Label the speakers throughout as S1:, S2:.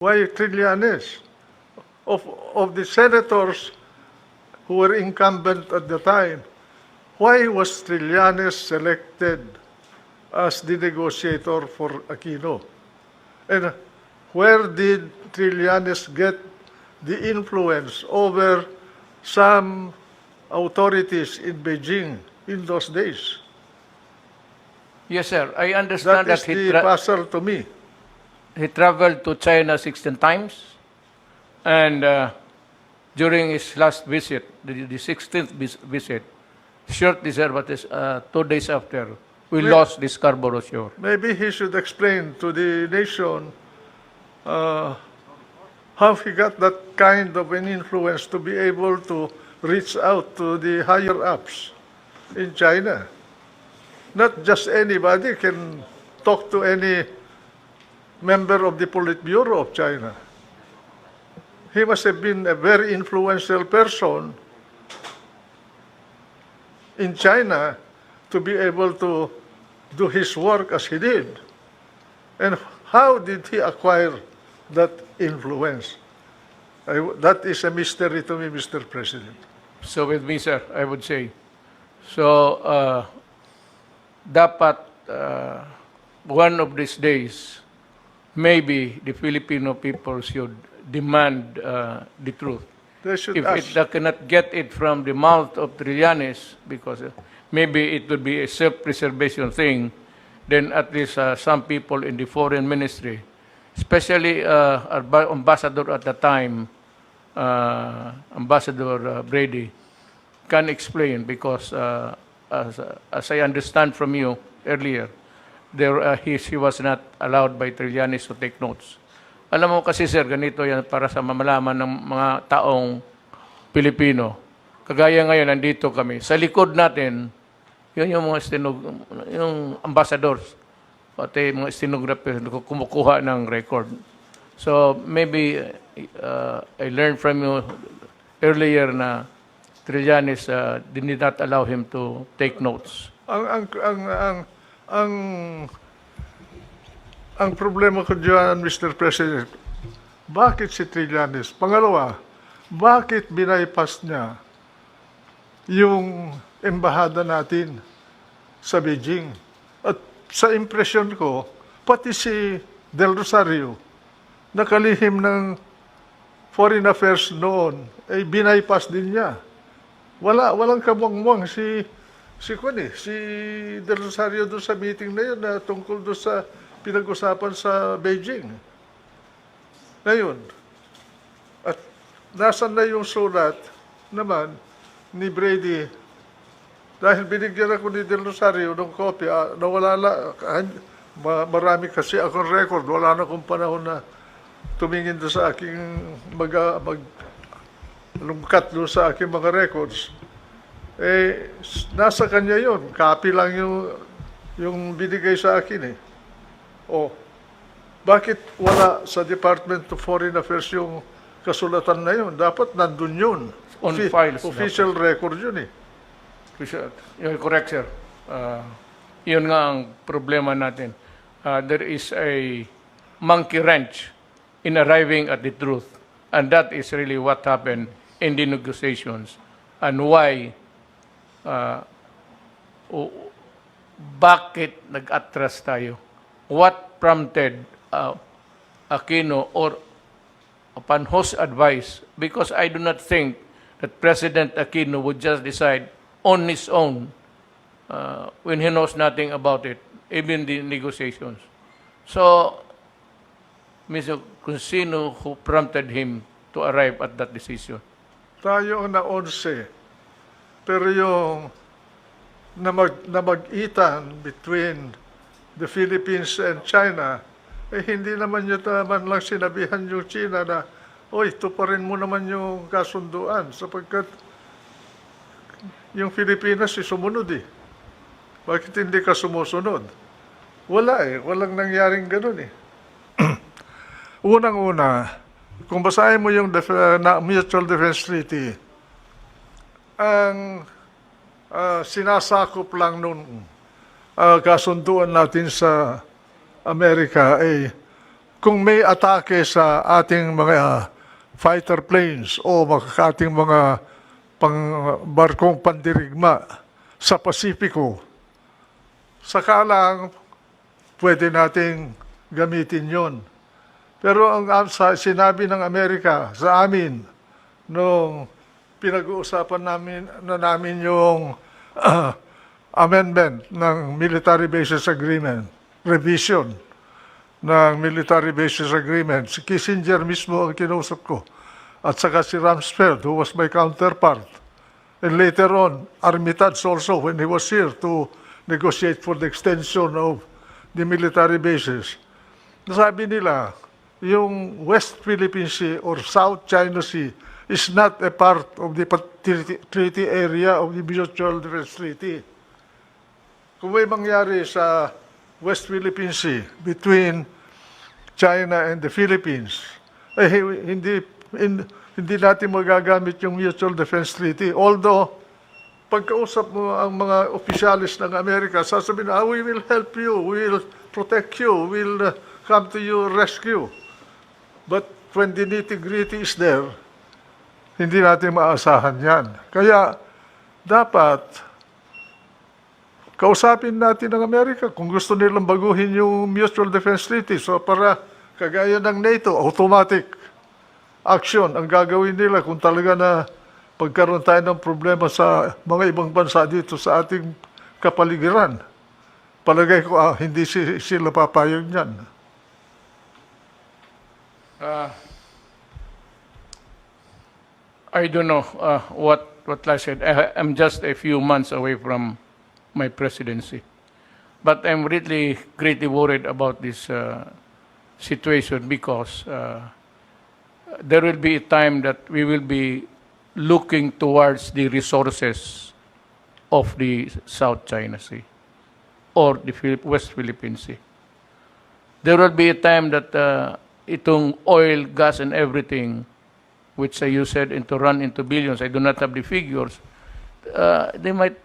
S1: Why Trillanes? Of the senators who were incumbent at the time, why was Trillanes selected as the negotiator for Aquino? And where did Trillanes get the influence over some authorities in Beijing in those days?
S2: Yes, sir. I understand
S1: That is
S2: that
S1: the puzzle to me.
S2: he traveled to China 16 times, and during his last visit, the 16th visit, shortly, sir, but 2 days after, we lost the Scarborough Show.
S1: Maybe he should explain to the nation how he got that kind of an influence to be able to reach out to the higher ups in China. Not just anybody can talk to any member of the Politburo of China. He must have been a very influential person in China to be able to do his work as he did. And how did he acquire that influence? That is a mystery to me, Mr. President.
S2: So with me, sir, I would say, so dapat one of these days, maybe the Filipino people should demand the truth.
S1: They should
S2: If
S1: ask.
S2: they cannot get it from the mouth of Trillanes, because maybe it would be a self-preservation thing, then at least some people in the foreign ministry, especially our ambassador at the time, Ambassador Brady, can explain, because as I understand from you earlier, he was not allowed by Trillanes to take notes. Alam mo kasi, sir, ganito yan para sa mamalaman ng mga taong Pilipino. Kagaya ngayon, nandito kami. Sa likod natin, yun yung mga yung ambassadors, pati mga stenographers kumukuha ng record. So maybe I learned from you earlier na Trillanes did not allow him to take notes.
S1: Ang problema ko dyan, Mr. President, bakit si Trillanes? Pangalawa, bakit binaypas niya yung embahada natin sa Beijing? At sa impresyon ko, pati si Del Rosario, nakalihim ng Foreign Affairs noon, ay binaypas din niya. Walang kamuang-muang si Del Rosario doon sa meeting na yun na tungkol doon sa pinag-usapan sa Beijing. Ngayon, at nasan na yung sulat naman ni Brady, dahil binigyan ako ni Del Rosario ng kopya, nawala marami kasi akong record, wala na akong panahon na tumingin doon sa aking lumkat doon sa aking mga records. Eh, nasa kanya yun. Copy lang yung binigay sa akin eh. O, bakit wala sa Department of Foreign Affairs yung kasulatan na yun? Dapat nandun yun.
S2: On files.
S1: Official record yun eh.
S2: You're correct, sir. Yun nga ang problema natin. There is a monkey wrench in arriving at the truth. And that is really what happened in the negotiations. And why, bakit nag-atras tayo? What prompted Aquino, or upon whose advice? Because I do not think that President Aquino would just decide on his own when he knows nothing about it, even the negotiations. So, Mr. Consino, who prompted him to arrive at that decision?
S1: Tayo ang na-11. Pero yung na mag-itan between the Philippines and China, eh hindi naman yun naman lang sinabihan yung China na, oy, tuparin mo naman yung kasunduan sapagkat yung Pilipinas sumunod eh. Bakit hindi ka sumusunod? Wala eh. Walang nangyaring ganun eh. Unang-una, kung basahin mo yung Mutual Defense Treaty, ang sinasakop lang nung kasunduan natin sa Amerika ay kung may atake sa ating mga fighter planes o ating mga barkong pandirigma sa Pasipiko, saka lang pwede nating gamitin yon. Pero ang sinabi ng Amerika sa amin nung pinag-uusapan namin yung amendment ng Military Bases Agreement, revision ng Military Bases Agreement, si Kissinger mismo ang kinausap ko, at saka si Rumsfeld, who was my counterpart. And later on, Armitage also, when he was here to negotiate for the extension of the military bases. Sabi nila, yung West Philippine Sea or South China Sea is not a part of the treaty area of the Mutual Defense Treaty. Kung may mangyari sa West Philippine Sea between China and the Philippines, hindi natin magagamit yung Mutual Defense Treaty. Although, pagkausap mo ang mga opisyalis ng Amerika, sasabihin, we will help you, we will protect you, we will come to your rescue. But when the nitty-gritty is there, hindi natin maasahan yan. Kaya, dapat, kausapin natin ng Amerika kung gusto nilang baguhin yung Mutual Defense Treaty. So, para kagaya ng NATO, automatic action ang gagawin nila kung talaga na pagkaroon tayo ng problema sa mga ibang bansa dito sa ating kapaligiran. Palagay ko, hindi sila papayag niyan.
S2: I don't know what I said. I'm just a few months away from my presidency. But I'm really greatly worried about this situation because there will be a time that we will be looking towards the resources of the South China Sea or the West Philippine Sea. There will be a time that itong oil, gas, and everything, which you said to run into billions, I do not have the figures, they might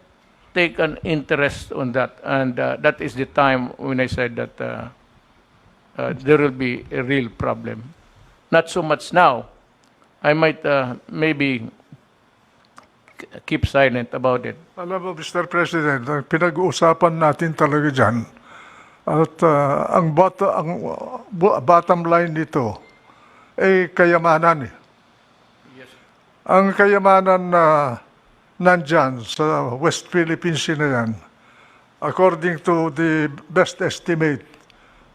S2: take an interest on that. And that is the time when I said that there will be a real problem. Not so much now. I might maybe keep silent about it.
S1: Alam mo, Mr. President, ang pinag-uusapan natin talaga dyan, at ang bottom line nito ay kayamanan.
S2: Yes.
S1: Ang kayamanan na nandyan sa West Philippine Sea na yan, according to the best estimate,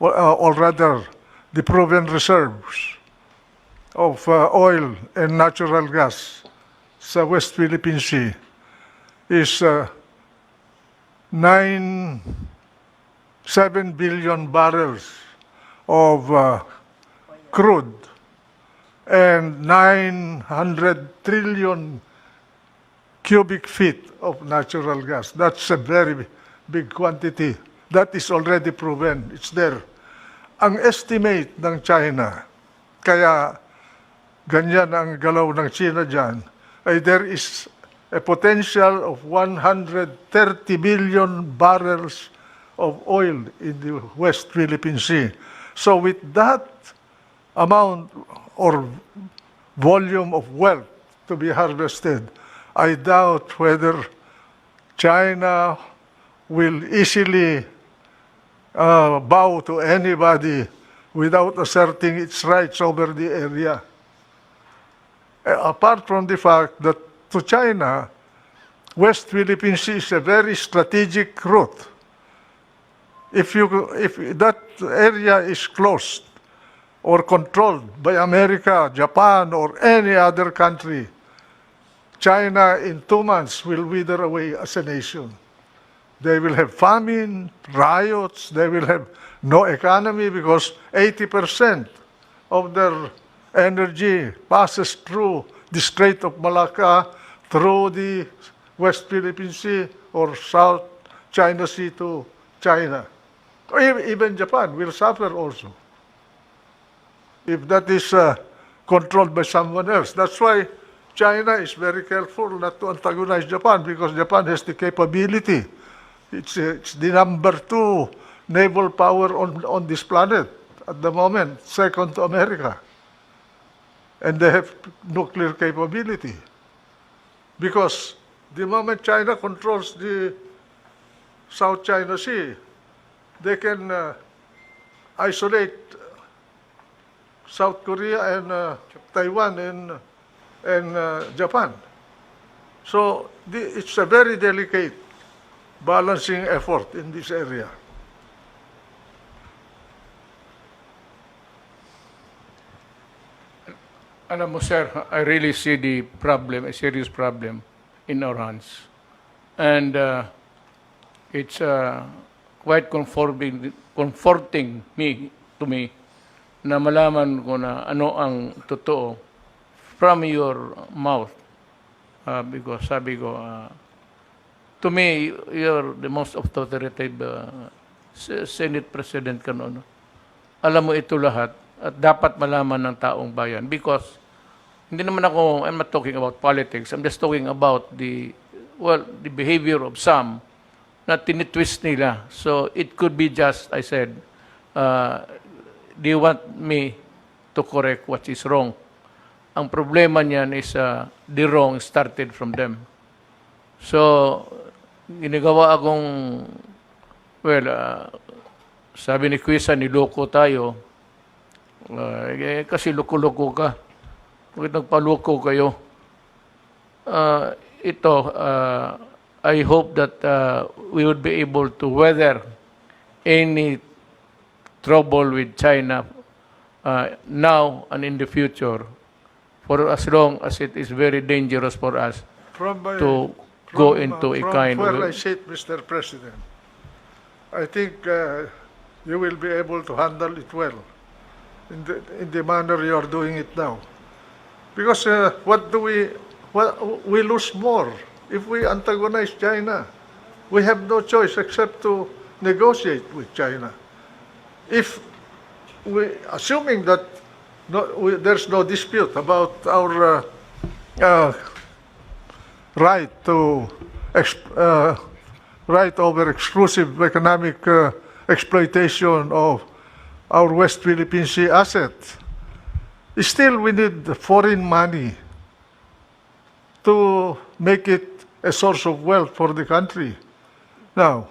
S1: or rather, the proven reserves of oil and natural gas sa West Philippine Sea is 7 billion barrels of crude and 900 trillion cubic feet of natural gas. That's a very big quantity. That is already proven. It's there. Ang estimate ng China, kaya ganyan ang galaw ng China dyan, ay there is a potential of 130 billion barrels of oil in the West Philippine Sea. So with that amount or volume of wealth to be harvested, I doubt whether China will easily bow to anybody without asserting its rights over the area. Apart from the fact that to China, West Philippine Sea is a very strategic route. If that area is closed or controlled by America, Japan, or any other country, China in 2 months will wither away as a nation. They will have famine, riots, they will have no economy because 80% of their energy passes through the Strait of Malacca, through the West Philippine Sea or South China Sea to China. Or even Japan will suffer also if that is controlled by someone else. That's why China is very careful not to antagonize Japan because Japan has the capability. It's the number 2 naval power on this planet at the moment, second to America. And they have nuclear capability. Because the moment China controls the South China Sea, they can isolate South Korea and Taiwan and Japan. So it's a very delicate balancing effort in this area.
S2: Alam mo, sir, I really see the problem, a serious problem in our hands. And it's quite comforting to me na malaman ko na ano ang totoo from your mouth. Because sabi ko, to me, you're the most authoritative Senate President ka noon. Alam mo ito lahat at dapat malaman ng taong bayan. Because hindi naman ako, I'm not talking about politics. I'm just talking about the behavior of some na tinitwist nila. So it could be just, I said, do you want me to correct what is wrong? Ang problema niyan is the wrong started from them. So, ginagawa akong, sabi ni Quisa, niloko tayo. Kasi loko-loko ka. Bakit nagpaloko kayo? I hope that we would be able to weather any trouble with China now and in the future, for as long as it is very dangerous for us to go into a kind of...
S1: From where I sit, Mr. President, I think you will be able to handle it well in the manner you are doing it now. Because we lose more if we antagonize China. We have no choice except to negotiate with China. Assuming that there's no dispute about our right over exclusive economic exploitation of our West Philippine Sea assets, still we need foreign money to make it a source of wealth for the country. Now,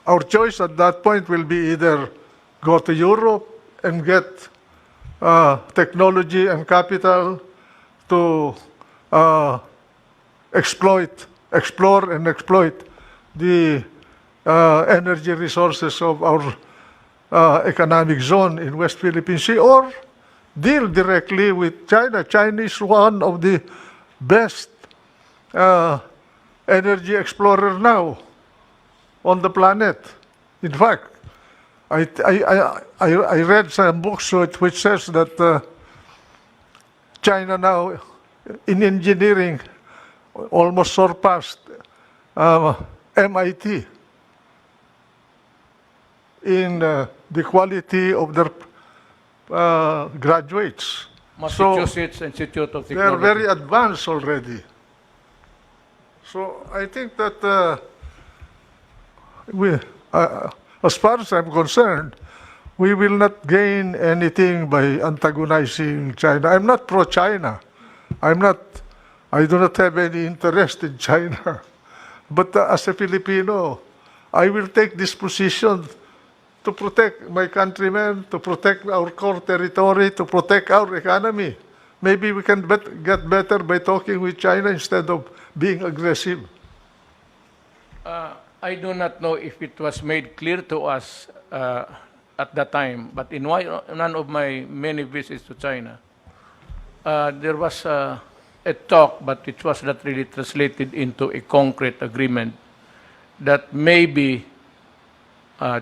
S1: our choice at that point will be either go to Europe and get technology and capital to explore and exploit the energy resources of our economic zone in West Philippine Sea, or deal directly with China. China is one of the best energy explorer now on the planet. In fact, I read some books which says that China now in engineering almost surpassed MIT in the quality of their graduates.
S2: Massachusetts Institute of
S1: They are
S2: Technology.
S1: very advanced already. So I think that as far as I'm concerned, we will not gain anything by antagonizing China. I'm not pro-China. I do not have any interest in China. But as a Filipino, I will take this position to protect my countrymen, to protect our core territory, to protect our economy. Maybe we can get better by talking with China instead of being aggressive.
S2: I do not know if it was made clear to us at that time, but in none of my many visits to China, there was a talk, but it was not really translated into a concrete agreement that maybe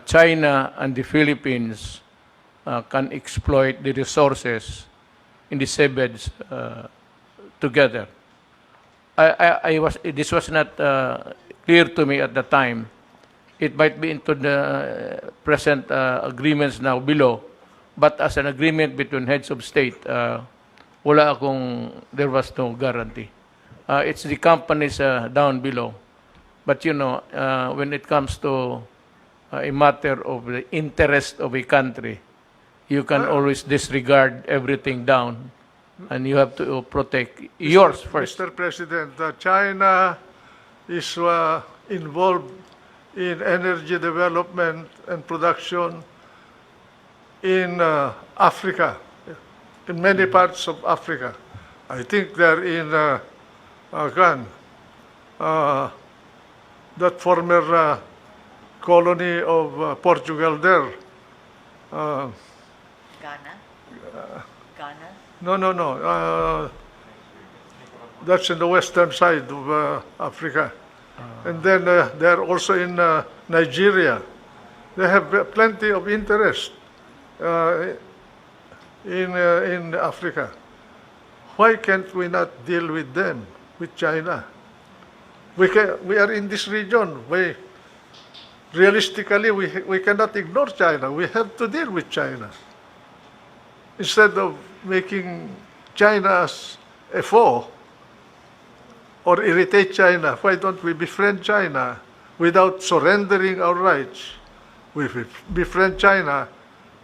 S2: China and the Philippines can exploit the resources in the seabeds together. This was not clear to me at the time. It might be into the present agreements now below, but as an agreement between heads of state, there was no guarantee. It's the companies down below. But when it comes to a matter of the interest of a country, you can always disregard everything down, and you have to protect yours first.
S1: Mr. President, China is involved in energy development and production in Africa, in many parts of Africa. I think they're in that former colony of Portugal there.
S3: Ghana? Ghana?
S1: No. That's in the western side of Africa. And then they're also in Nigeria. They have plenty of interest in Africa. Why can't we not deal with them, with China? We are in this region. Realistically, we cannot ignore China. We have to deal with China. Instead of making China as a foe or irritate China, why don't we befriend China without surrendering our rights? We befriend China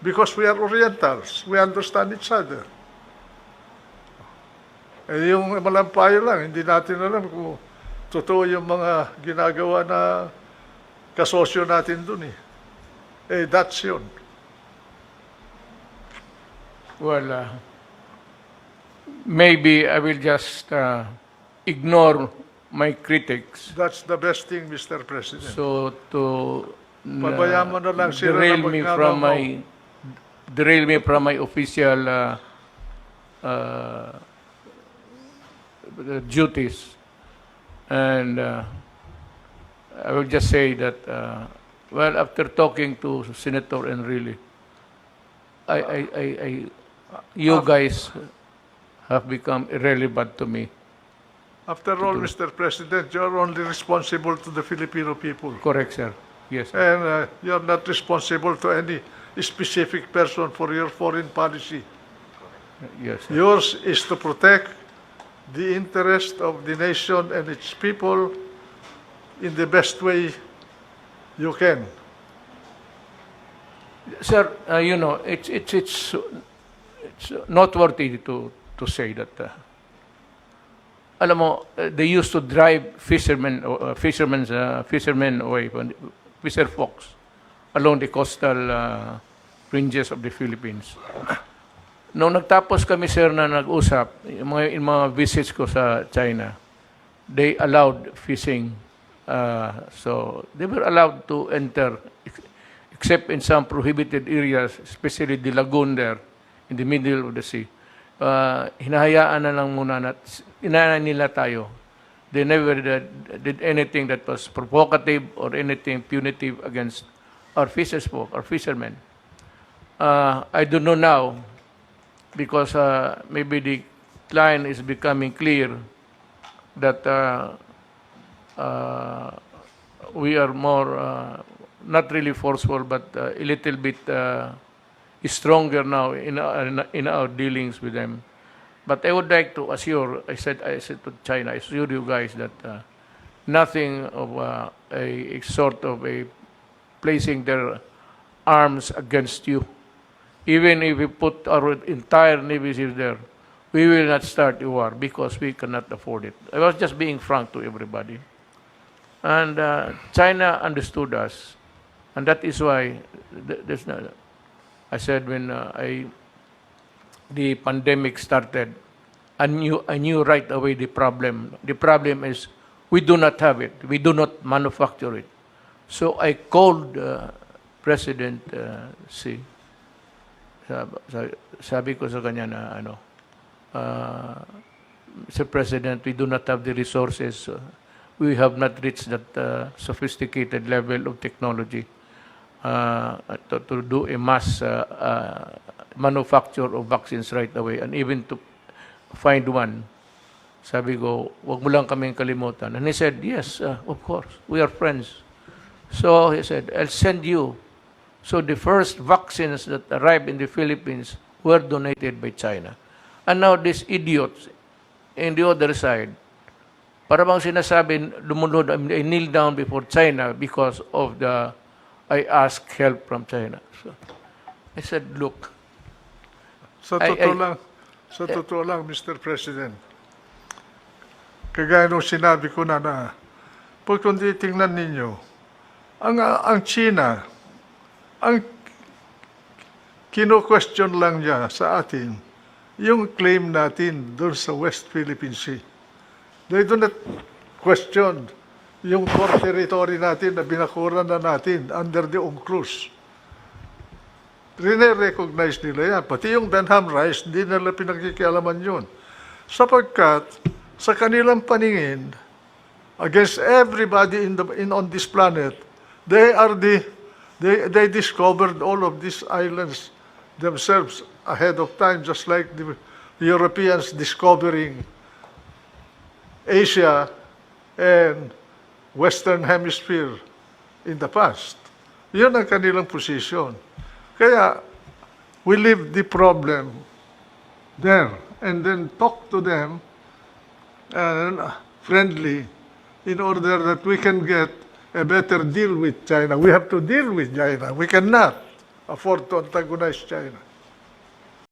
S1: because we are Orientals. We understand each other. Eh, yung malampayo lang, hindi natin alam kung totoo yung mga ginagawa na kasosyo natin dun eh. Eh, that's yun.
S2: Well, maybe I will just ignore my critics.
S1: That's the best thing, Mr. President.
S2: So to
S1: Pabayaan mo na lang sila
S2: derail
S1: na
S2: me
S1: magnanakaw.
S2: from my official duties, and I will just say that well, after talking to Senator Enrile, you guys have become irrelevant to me.
S1: After all, Mr. President, you're only responsible to the Filipino people.
S2: Correct, sir. Yes, sir.
S1: And you're not responsible to any specific person for your foreign policy.
S2: Yes, sir.
S1: Yours is to protect the interest of the nation and its people in the best way you can.
S2: Sir, you know, it's noteworthy to say that. Alam mo, they used to drive fishermen away, fisher folks, along the coastal ranges of the Philippines. Nung nagtapos kami, sir, na nag-usap, in mga visits ko sa China, they allowed fishing. So they were allowed to enter, except in some prohibited areas, especially the lagoon there, in the middle of the sea. Hinahayaan na lang muna na inana nila tayo. They never did anything that was provocative or anything punitive against our fishermen. I don't know now, because maybe the line is becoming clear that we are more, not really forceful, but a little bit stronger now in our dealings with them. But I would like to assure, I said to China, I assure you guys that nothing of a sort of a placing their arms against you. Even if we put our entire Navy SEALs there, we will not start a war because we cannot afford it. I was just being frank to everybody. And China understood us. And that is why there's no, I said when the pandemic started, I knew right away the problem. The problem is we do not have it. We do not manufacture it. So I called President Xi. Sabi ko sa kanya na Mr. President, we do not have the resources. We have not reached that sophisticated level of technology to do a mass manufacture of vaccines right away, and even to find one. Sabi ko, wag mo lang kaming kalimutan. And he said, yes, of course, we are friends. So he said, I'll send you. So the first vaccines that arrived in the Philippines were donated by China. And now these idiots in the other side, para bang sinasabi, lumunod, I kneel down before China because of I asked help from China. So I said, look,
S1: Sa totoo lang, Mr. President, kagaya nung sinabi ko na pag kung titingnan ninyo, ang China, ang kino-question lang niya sa atin, yung claim natin doon sa West Philippine Sea. They do not question yung core territory natin na binakuran na natin under the UNCLOS. Rine-recognize nila yan. Pati yung Denham Rice, hindi nila pinagkikialaman yun. Sapagkat sa kanilang paningin, against everybody on this planet, they discovered all of these islands themselves ahead of time, just like the Europeans discovering Asia and Western Hemisphere in the past. Yun ang kanilang position. Kaya, we leave the problem there and then talk to them friendly in order that we can get a better deal with China. We have to deal with China. We cannot afford to antagonize China.